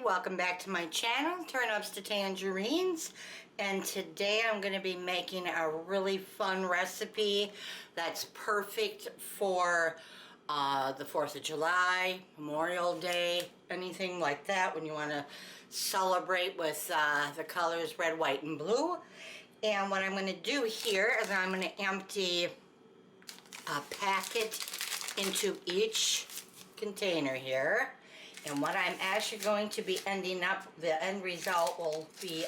welcome back to my channel, Turn Ups to Tangerines, and today I'm going to be making a really fun recipe that's perfect for the 4th of July, Memorial Day, anything like that when you want to celebrate with the colors red, white, and blue. And what I'm going to do here is I'm going to empty a packet into each container here. And what I'm actually going to be ending up, the end result will be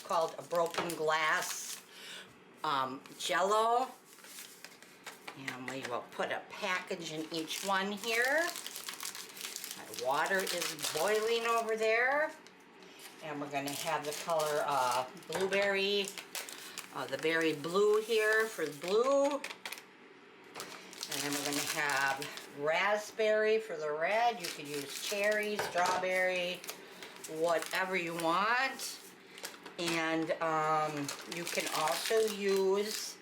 called a broken glass Jello. And we will put a package in each one here. My water is boiling over there. And we're going to have the color blueberry, the berry blue here for the blue. And then we're going to have raspberry for the red. You could use cherry, strawberry, whatever you want. And you can also use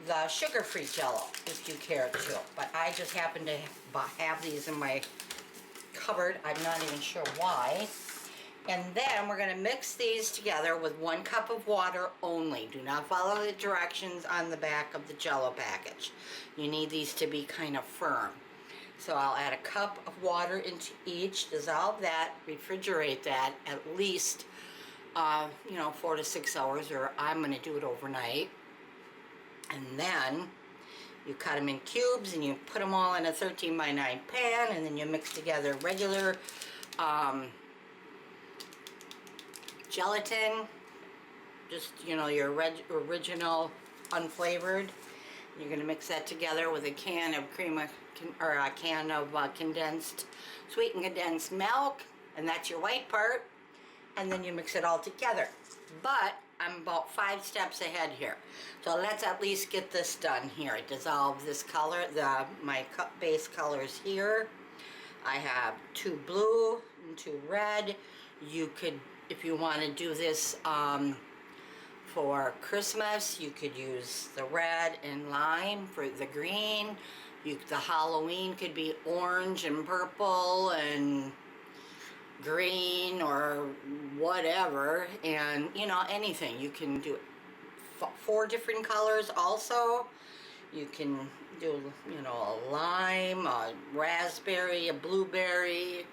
the sugar-free Jello if you care to. But I just happen to have these in my cupboard. I'm not even sure why. And then we're going to mix these together with 1 cup of water only. Do not follow the directions on the back of the Jello package. You need these to be kind of firm. So I'll add a cup of water into each, dissolve that, refrigerate that at least, 4 to 6 hours, or I'm going to do it overnight. And then you cut them in cubes and you put them all in a 13 by 9 pan, and then you mix together regular gelatin, just your original unflavored. You're going to mix that together with a can of condensed, sweetened condensed milk, and that's your white part. And then you mix it all together. But I'm about 5 steps ahead here, so let's at least get this done here. Dissolve this color, my base colors here. I have 2 blue and 2 red. You could, if you want to do this for Christmas, you could use the red and lime for the green. The Halloween could be orange and purple and green or whatever, and anything. You can do 4 different colors also. You can do a lime, a raspberry, a blueberry,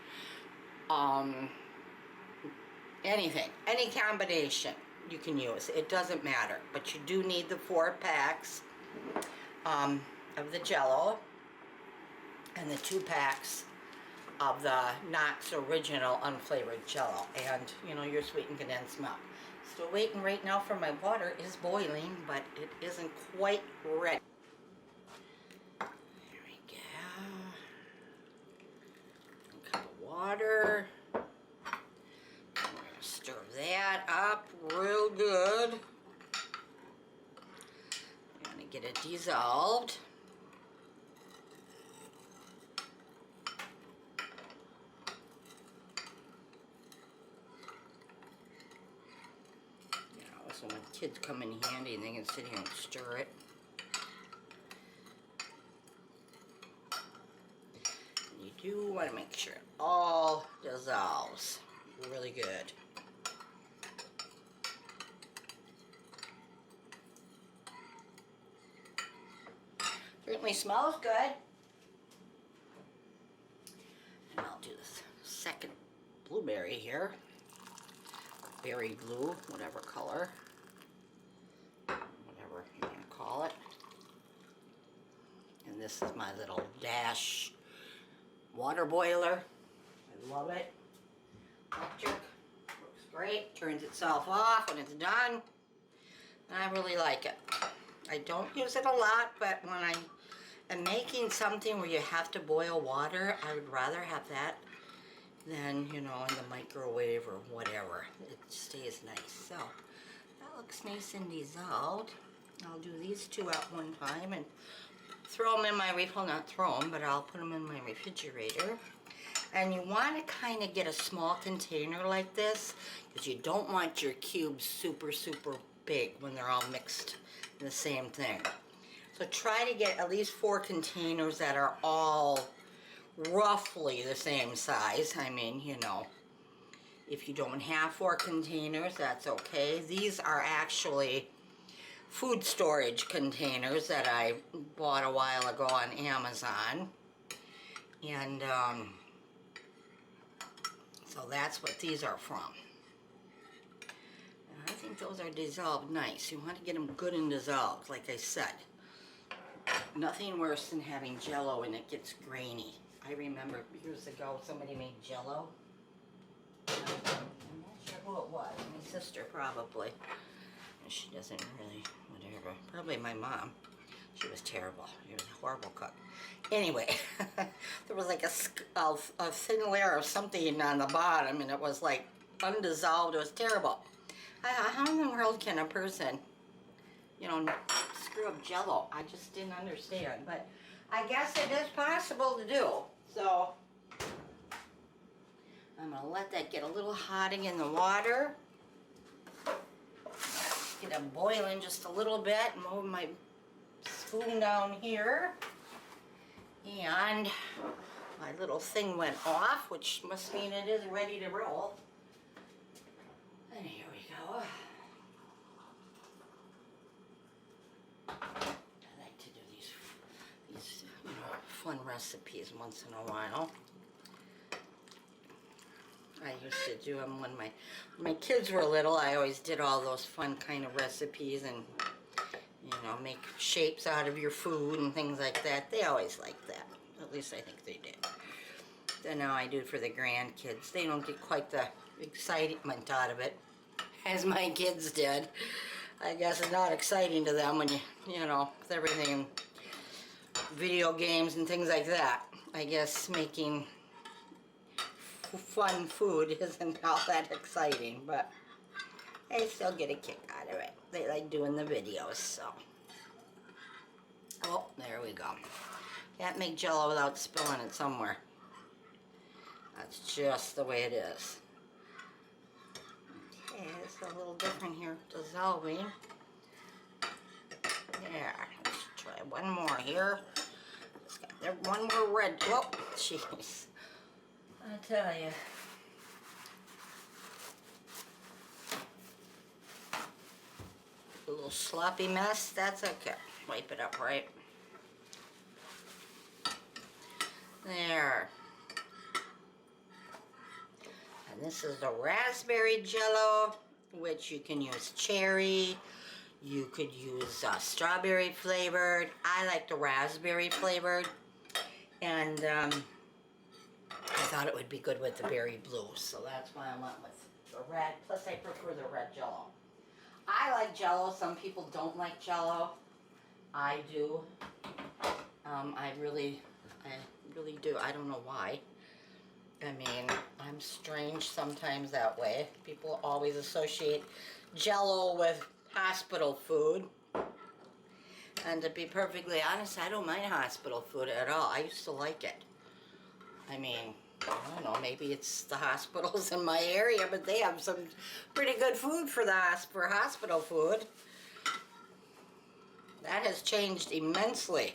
anything, any combination you can use. It doesn't matter, but you do need the 4 packs of the Jello and the 2 packs of the Knox original unflavored Jello, and your sweetened condensed milk. Still waiting right now for my water. It is boiling, but it isn't quite ready. Here we go. A cup of water. Stir that up real good. I'm going to get it dissolved. So when kids come in handy and they can sit here and stir it. You do want to make sure it all dissolves really good. Certainly smells good. And I'll do this second blueberry here. Berry blue, whatever color. Whatever you want to call it. And this is my little dash water boiler. I love it. Electric. Works great. Turns itself off when it's done. And I really like it. I don't use it a lot, but when I am making something where you have to boil water, I would rather have that than, in the microwave or whatever. It stays nice. So, that looks nice and dissolved. I'll do these 2 at one time and throw them in my, well, not throw them, but I'll put them in my refrigerator. And you want to kind of get a small container like this, because you don't want your cubes super, super big when they're all mixed in the same thing. So try to get at least 4 containers that are all roughly the same size. I mean, you know, if you don't have 4 containers, that's okay. These are actually food storage containers that I bought a while ago on Amazon. And so that's what these are from. And I think those are dissolved nice. You want to get them good and dissolved, like I said. Nothing worse than having Jello and it gets grainy. I remember years ago somebody made Jello. I'm not sure who it was. My sister probably. She doesn't really, whatever. Probably my mom. She was terrible. She was a horrible cook. Anyway, there was like a thin layer of something on the bottom, and it was like undissolved. It was terrible. How in the world can a person, you know, screw up Jello? I just didn't understand. But I guess it is possible to do. So I'm going to let that get a little hot in the water. Get them boiling just a little bit. Move my spoon down here. And my little thing went off, which must mean it is ready to roll. And here we go. I like to do these you know, fun recipes once in a while. I used to do them when my kids were little. I always did all those fun kind of recipes and, you know, make shapes out of your food and things like that. They always liked that. At least I think they did. Then now I do it for the grandkids. They don't get quite the excitement out of it as my kids did. I guess it's not exciting to them when you know, with everything, video games and things like that. I guess making fun food isn't all that exciting, but they still get a kick out of it. They like doing the videos, so. Oh, there we go. Can't make Jello without spilling it somewhere. That's just the way it is. Okay, it's a little different here, dissolving. There, let's try one more here. Got one more red, oh, jeez. I tell you. A little sloppy mess, that's okay. Wipe it up, right? There. And this is the raspberry Jello, which you can use cherry. You could use strawberry flavored. I like the raspberry flavored. And I thought it would be good with the berry blue, so that's why I went with the red. Plus, I prefer the red Jello. I like Jello. Some people don't like Jello. I do. I really do. I don't know why. I mean, I'm strange sometimes that way. People always associate Jello with hospital food. And to be perfectly honest, I don't mind hospital food at all. I used to like it. I mean, I don't know, maybe it's the hospitals in my area, but they have some pretty good food for hospital food. That has changed immensely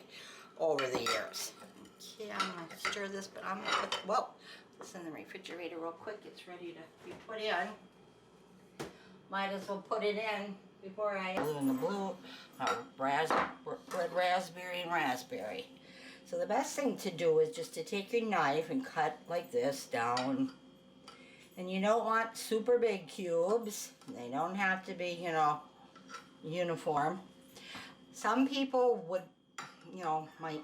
over the years. Okay, I'm going to stir this, but I'm going to put, well, this in the refrigerator real quick. It's ready to be put in. Might as well put it in before I blue in the blue, red raspberry and raspberry. So the best thing to do is just to take your knife and cut like this down. And you don't want super big cubes. They don't have to be, you know, uniform. Some people would, you know, might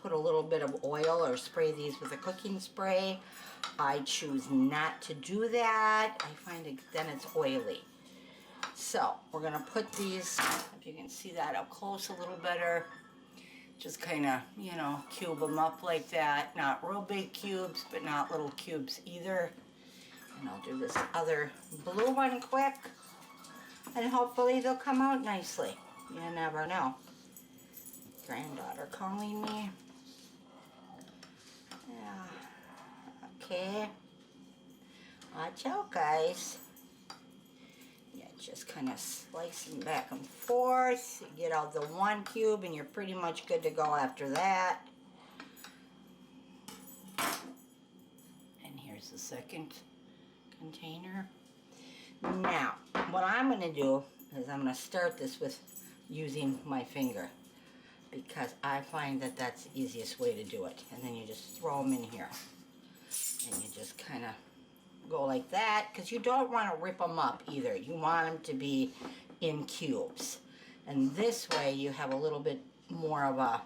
put a little bit of oil or spray these with a cooking spray. I choose not to do that. I find it, then it's oily. So we're gonna put these, if you can see that up close a little better, just kind of, you know, cube them up like that. Not real big cubes, but not little cubes either. And I'll do this other blue one quick, and hopefully they'll come out nicely. You never know. Granddaughter calling me. Yeah. Okay. Watch out, guys. Yeah, just kind of slicing back and forth. You get out the one cube and you're pretty much good to go after that. Here's the second container. Now, what I'm going to do is I'm going to start this with using my finger, because I find that that's the easiest way to do it. And then you just throw them in here. And you just kind of go like that, because you don't want to rip them up either. You want them to be in cubes. And this way you have a little bit more of a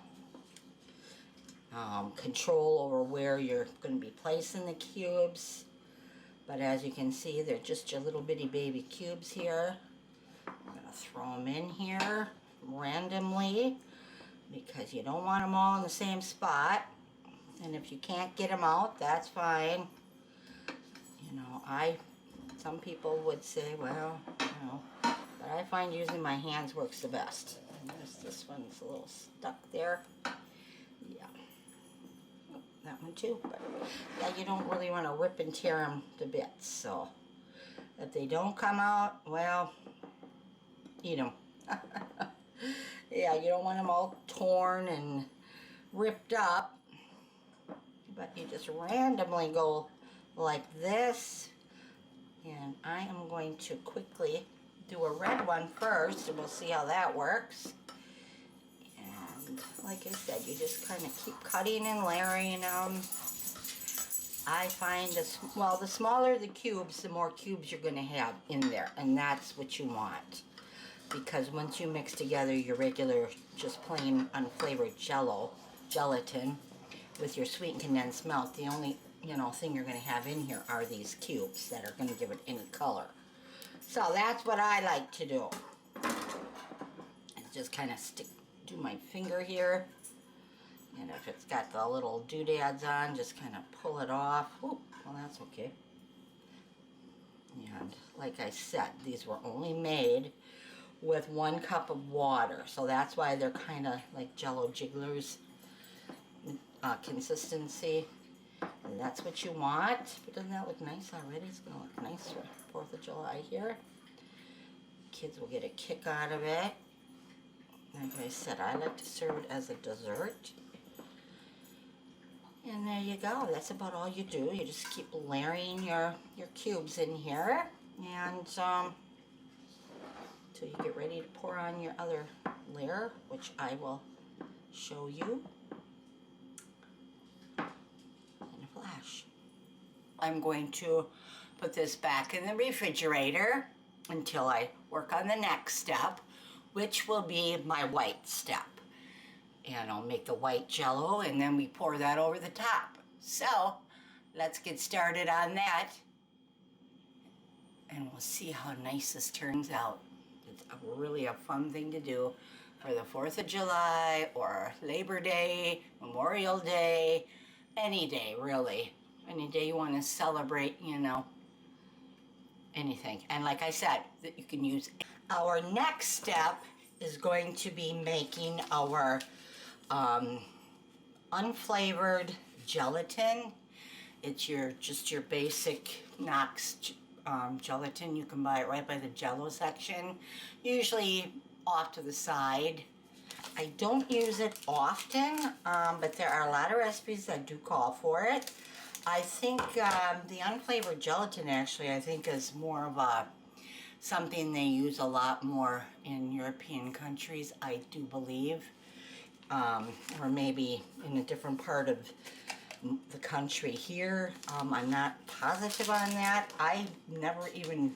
control over where you're going to be placing the cubes. But as you can see, they're just your little bitty baby cubes here. I'm going to throw them in here randomly, because you don't want them all in the same spot. And if you can't get them out, that's fine. You know, some people would say, well, you know, but I find using my hands works the best. And there's this one's a little stuck there. Yeah. Oh, that one too. But yeah, you don't really want to rip and tear them to bits. So if they don't come out, well, eat them. Yeah, you don't want them all torn and ripped up. But you just randomly go like this. And I am going to quickly do a red one first, and we'll see how that works. And like I said, you just kind of keep cutting and layering them. I find this, well, the smaller the cubes, the more cubes you're going to have in there, and that's what you want. Because once you mix together your regular, just plain unflavored gelatin with your sweetened condensed milk, the only, you know, thing you're going to have in here are these cubes that are going to give it any color. So that's what I like to do. And just kind of do my finger here. And if it's got the little doodads on, just kind of pull it off. Oop, well, that's okay. And like I said, these were only made with 1 cup of water. So that's why they're kind of like Jello jigglers consistency. And that's what you want. But doesn't that look nice already? It's going to look nice for 4th of July here. Kids will get a kick out of it. Like I said, I like to serve it as a dessert. And there you go. That's about all you do. You just keep layering your cubes in here. And till you get ready to pour on your other layer, which I will show you in a flash. I'm going to put this back in the refrigerator until I work on the next step, which will be my white step. And I'll make the white jello, and then we pour that over the top. So let's get started on that, and we'll see how nice this turns out. It's really a fun thing to do for the 4th of July or Labor Day, Memorial Day, any day really. Any day you want to celebrate, you know, anything. And like I said, that you can use. Our next step is going to be making our unflavored gelatin. It's just your basic Knox gelatin. You can buy it right by the Jello section, usually off to the side. I don't use it often, but there are a lot of recipes that do call for it. I think the unflavored gelatin actually, I think, is more of a something they use a lot more in European countries, I do believe. Or maybe in a different part of the country here. I'm not positive on that. I never even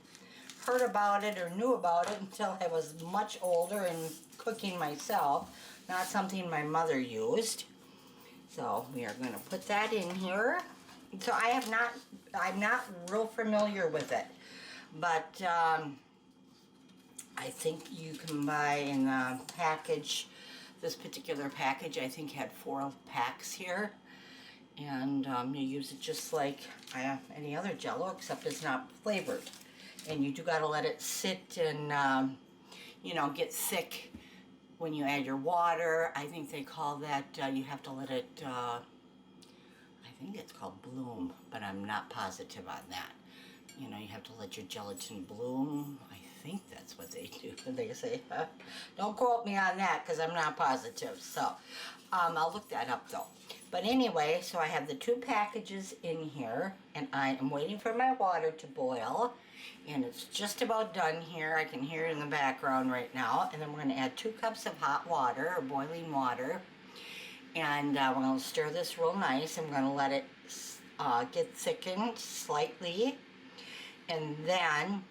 heard about it or knew about it until I was much older and cooking myself. Not something my mother used. So we are going to put that in here. So I'm not real familiar with it. But I think you can buy in a package. This particular package, I think, had 4 packs here. And you use it just like any other Jello, except it's not flavored. And you do got to let it sit and, you know, get thick when you add your water. I think they call that, you have to let it, I think it's called bloom, but I'm not positive on that. You know, you have to let your gelatin bloom. I think that's what they do. They say, don't quote me on that because I'm not positive. So I'll look that up though. But anyway, so I have the 2 packages in here, and I am waiting for my water to boil, and it's just about done here. I can hear it in the background right now. And then we're going to add 2 cups of hot water, or boiling water, and we're going to stir this real nice, and we're going to let it get thickened slightly, and then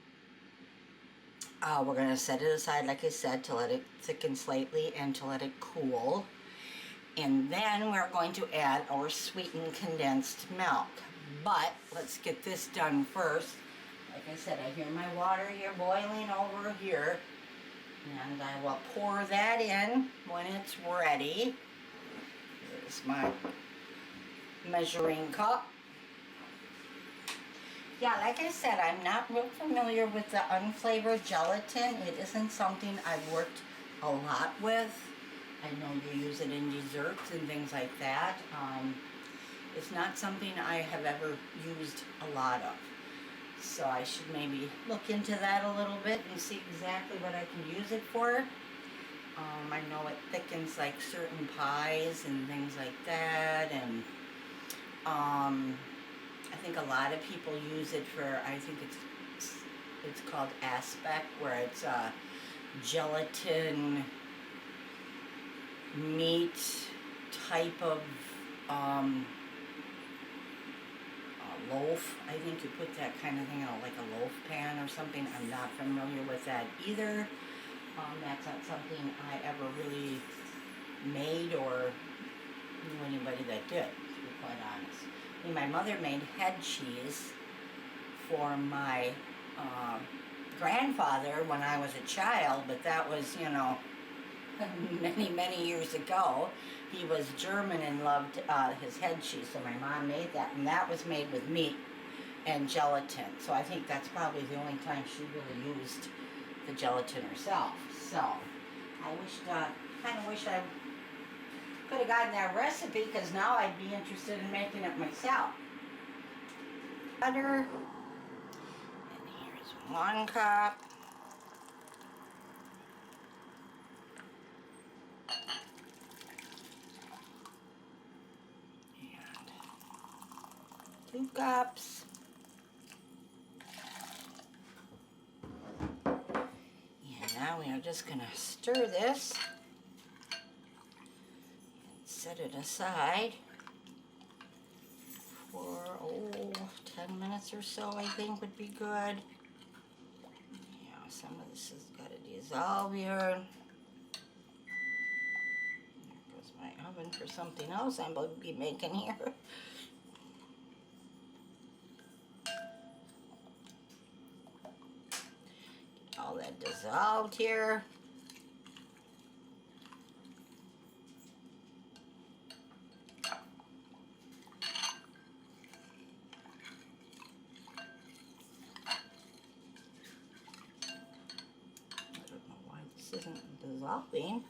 we're going to set it aside, like I said, to let it thicken slightly and to let it cool. And then we're going to add our sweetened condensed milk. But let's get this done first. Like I said, I hear my water here boiling over here. And I will pour that in when it's ready. Here's my measuring cup. Yeah, like I said, I'm not real familiar with the unflavored gelatin. It isn't something I've worked a lot with. I know you use it in desserts and things like that. It's not something I have ever used a lot of. So I should maybe look into that a little bit and see exactly what I can use it for. I know it thickens like certain pies and things like that, and I think a lot of people use it for, I think it's called aspect, where it's gelatin meat type of loaf. I think you put that kind of thing on like a loaf pan or something. I'm not familiar with that either. That's not something I ever really made or knew anybody that did, to be quite honest. I mean, my mother made head cheese for my grandfather when I was a child, but that was, you know, many, many years ago. He was German and loved his head cheese, so my mom made that, and that was made with meat and gelatin. So I think that's probably the only time she really used the gelatin herself. So I kind of wish I could have gotten that recipe, because now I'd be interested in making it myself. Butter, and here's 1 cup. And 2 cups. And now we are just going to stir this. Set it aside for 10 minutes or so, I think would be good. Yeah, some of this has got to dissolve here. There goes my oven for something else I'm going to be making here. Get all that dissolved here. This isn't dissolving.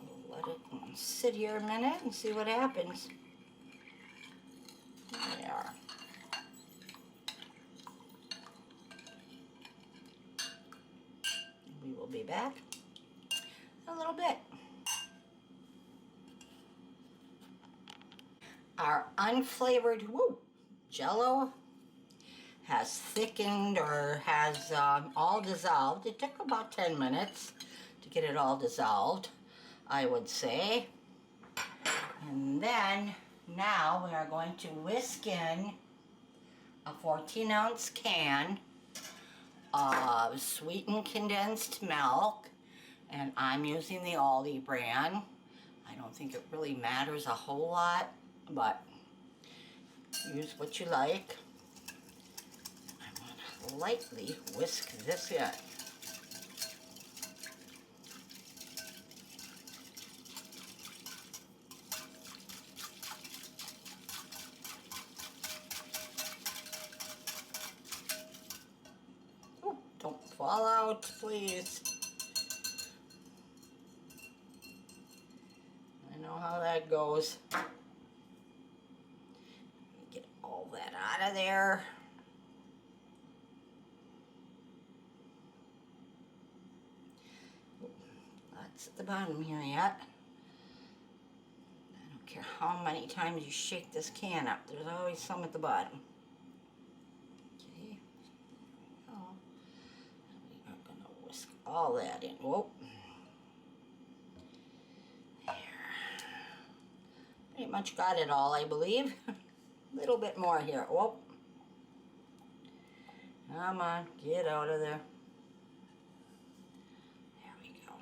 We'll let it sit here a minute and see what happens. There we are. We will be back in a little bit. Our unflavored Jello has thickened, or has all dissolved. It took about 10 minutes to get it all dissolved, I would say. And then now we are going to whisk in a 14-ounce can of sweetened condensed milk, and I'm using the Aldi brand. I don't think it really matters a whole lot, but use what you like. I'm going to lightly whisk this in. Oh, don't fall out, please. I know how that goes. Get all that out of there. It's at the bottom here yet. I don't care how many times you shake this can up, there's always some at the bottom. Okay, there we go. And we are going to whisk all that in. Whoa. There. Pretty much got it all, I believe. A little bit more here. Whoa. Come on, get out of there. There we go.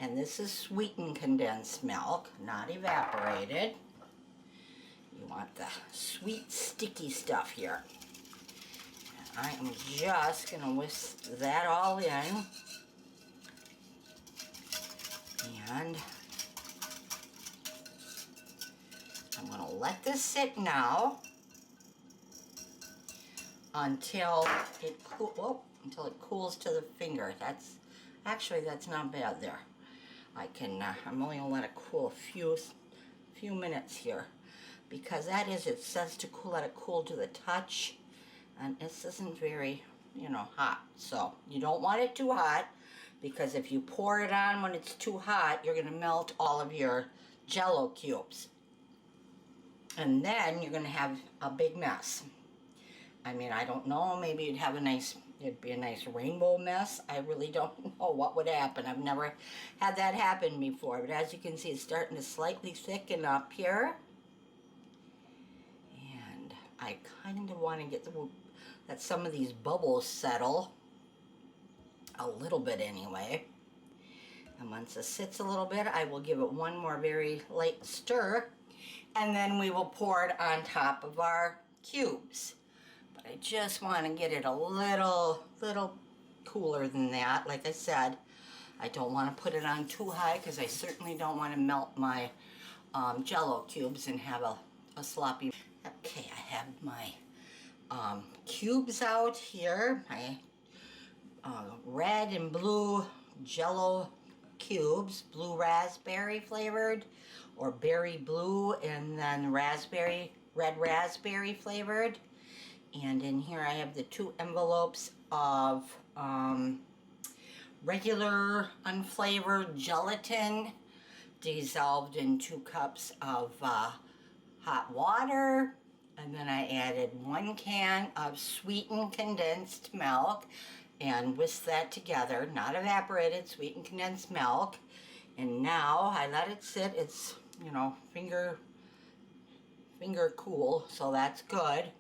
And this is sweetened condensed milk, not evaporated. You want the sweet, sticky stuff here. And I am just going to whisk that all in. And I'm going to let this sit now until it cools to the finger. That's not bad there. I'm only gonna let it cool a few minutes here, because it says to let it cool to the touch, and this isn't very, hot. So you don't want it too hot, because if you pour it on when it's too hot, you're gonna melt all of your Jello cubes, and then you're gonna have a big mess. I mean, I don't know, maybe it'd be a nice rainbow mess. I really don't know what would happen. I've never had that happen before, but as you can see, it's starting to slightly thicken up here. And I kind of want to get that some of these bubbles settle a little bit anyway. And once it sits a little bit, I will give it one more very light stir, and then we will pour it on top of our cubes. I just want to get it a little cooler than that. Like I said, I don't want to put it on too high, because I certainly don't want to melt my Jello cubes and have a sloppy. Okay, I have my cubes out here. My red and blue Jello cubes, blue raspberry flavored, or berry blue and then red raspberry flavored. And in here I have the 2 envelopes of regular unflavored gelatin dissolved in 2 cups of hot water. And then I added 1 can of sweetened condensed milk and whisked that together, not evaporated, sweetened condensed milk. And now I let it sit. It's, finger cool, so that's good.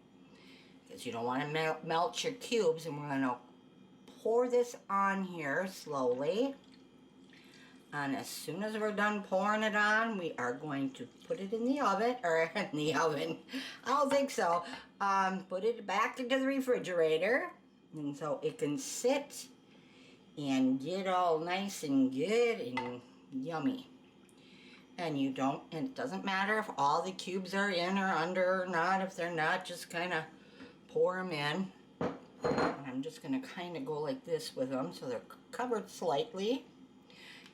Because you don't want to melt your cubes, and we're going to pour this on here slowly. And as soon as we're done pouring it on, we are going to put it in the oven, I don't think so. Put it back into the refrigerator, and so it can sit and get all nice and good and yummy. And it doesn't matter if all the cubes are in or under or not. If they're not, just kind of pour them in. And I'm just going to kind of go like this with them so they're covered slightly.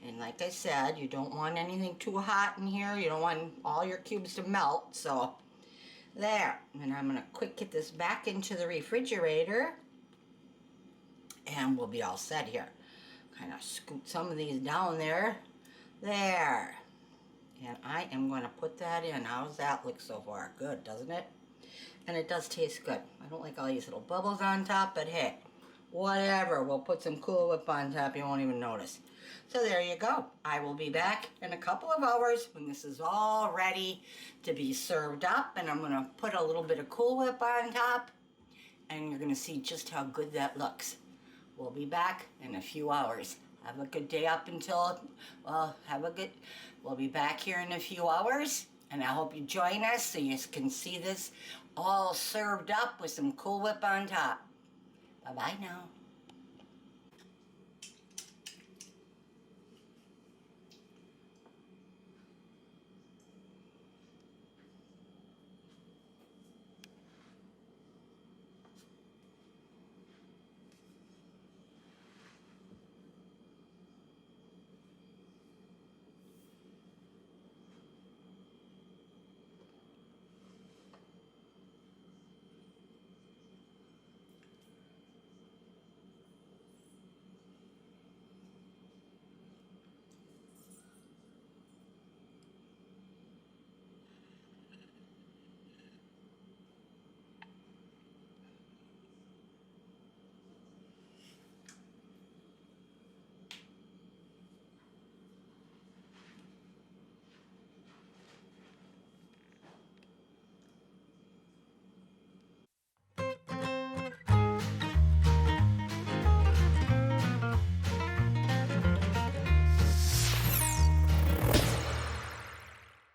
And like I said, you don't want anything too hot in here. You don't want all your cubes to melt. So there. And I'm going to quick get this back into the refrigerator. And we'll be all set here. Kind of scoot some of these down there. There. And I am going to put that in. How's that look so far? Good, doesn't it? And it does taste good. I don't like all these little bubbles on top, but hey, whatever. We'll put some Cool Whip on top. You won't even notice. So there you go. I will be back in a couple of hours when this is all ready to be served up. And I'm going to put a little bit of Cool Whip on top. And you're going to see just how good that looks. We'll be back in a few hours. Have a good day up until, we'll be back here in a few hours. And I hope you join us so you can see this all served up with some Cool Whip on top. Bye-bye now.